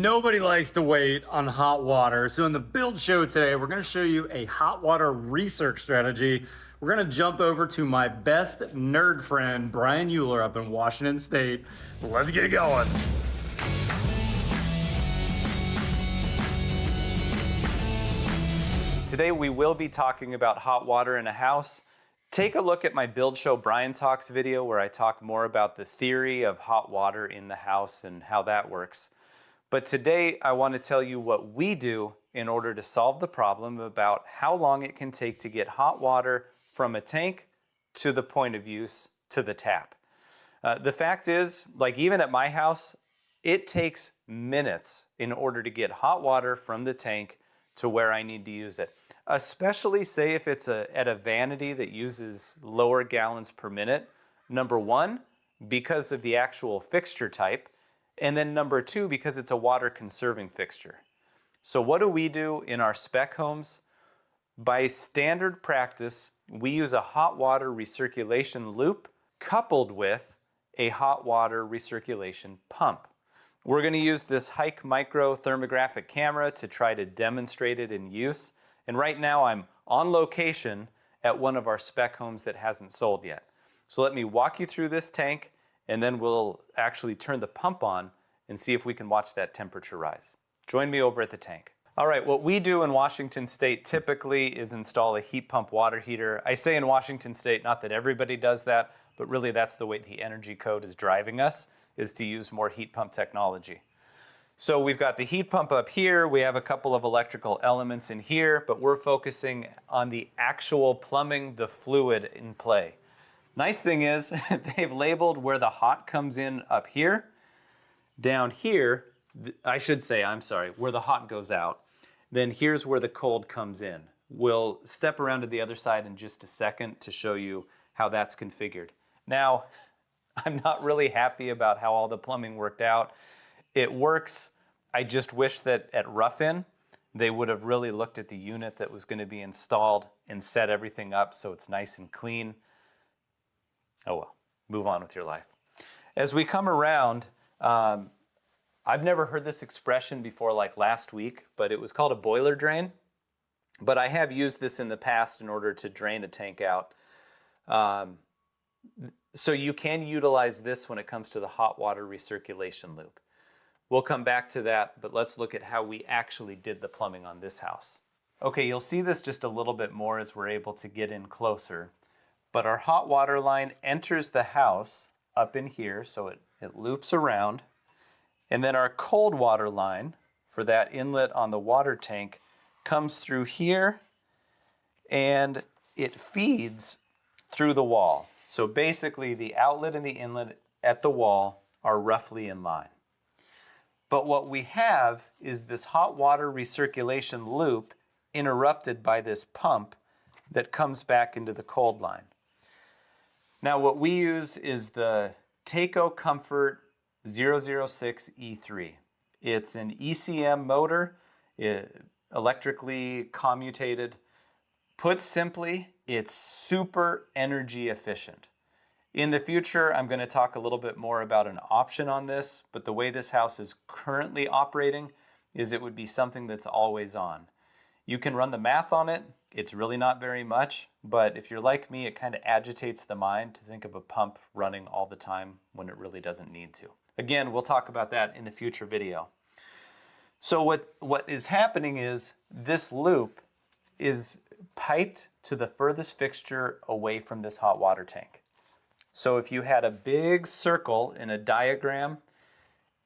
Nobody likes to wait on hot water. So in the build show today, we're gonna show you a hot water research strategy. We're gonna jump over to my best nerd friend, Bryan Uhler up in Washington State. Let's get going. Today we will be talking about hot water in a house. Take a look at my Build Show Bryan Talks video where I talk more about the theory of hot water in the house and how that works. But today I want to tell you what we do in order to solve the problem about how long it can take to get hot water from a tank to the point of use to the tap. The fact is, like even at my house, it takes minutes in order to get hot water from the tank to where I need to use it. Especially say if it's at a vanity that uses lower gallons per minute. Number one, because of the actual fixture type. And then number two, because it's a water conserving fixture. So what do we do in our spec homes? By standard practice, we use a hot water recirculation loop coupled with a hot water recirculation pump. We're going to use this Hike micro thermographic camera to try to demonstrate it in use. And right now I'm on location at one of our spec homes that hasn't sold yet. So let me walk you through this tank and then we'll actually turn the pump on and see if we can watch that temperature rise. Join me over at the tank. All right, what we do in Washington State typically is install a heat pump water heater. I say in Washington State, not that everybody does that, but really that's the way the energy code is driving us, is to use more heat pump technology. So we've got the heat pump up here, we have a couple of electrical elements in here, but we're focusing on the actual plumbing, the fluid in play. Nice thing is, they've labeled where the hot comes in up here. Down here, where the hot goes out. Then here's where the cold comes in. We'll step around to the other side in just a second to show you how that's configured. Now, I'm not really happy about how all the plumbing worked out. It works. I just wish that at rough-in, they would have really looked at the unit that was going to be installed and set everything up so it's nice and clean. Oh well, move on with your life. As we come around, I've never heard this expression before like last week, but it was called a boiler drain. But I have used this in the past in order to drain a tank out. So you can utilize this when it comes to the hot water recirculation loop. We'll come back to that, but let's look at how we actually did the plumbing on this house. Okay, you'll see this just a little bit more as we're able to get in closer. But our hot water line enters the house up in here, so it loops around. And then our cold water line for that inlet on the water tank comes through here and it feeds through the wall. So basically the outlet and the inlet at the wall are roughly in line. But what we have is this hot water recirculation loop interrupted by this pump that comes back into the cold line. Now what we use is the Taco Comfort 006E3. It's an ECM motor, electrically commutated. Put simply, it's super energy efficient. In the future, I'm going to talk a little bit more about an option on this, but the way this house is currently operating is it would be something that's always on. You can run the math on it. It's really not very much, but if you're like me, it kind of agitates the mind to think of a pump running all the time when it really doesn't need to. Again, we'll talk about that in a future video. So what is happening is this loop is piped to the furthest fixture away from this hot water tank. So if you had a big circle in a diagram,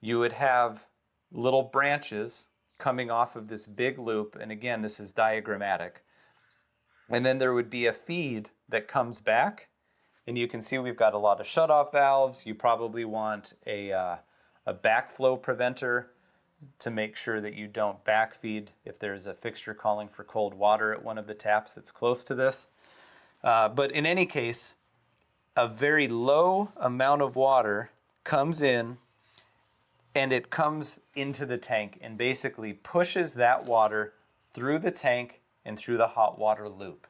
you would have little branches coming off of this big loop, and again, this is diagrammatic. And then there would be a feed that comes back, and you can see we've got a lot of shutoff valves. You probably want a backflow preventer to make sure that you don't backfeed if there's a fixture calling for cold water at one of the taps that's close to this. But in any case, a very low amount of water comes in and it comes into the tank and basically pushes that water through the tank and through the hot water loop.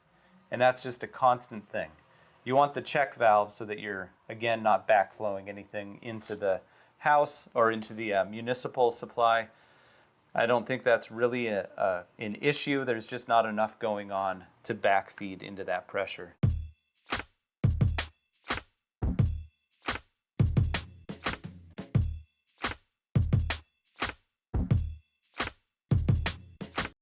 And that's just a constant thing. You want the check valve so that you're, again, not backflowing anything into the house or into the municipal supply. I don't think that's really an issue. There's just not enough going on to backfeed into that pressure.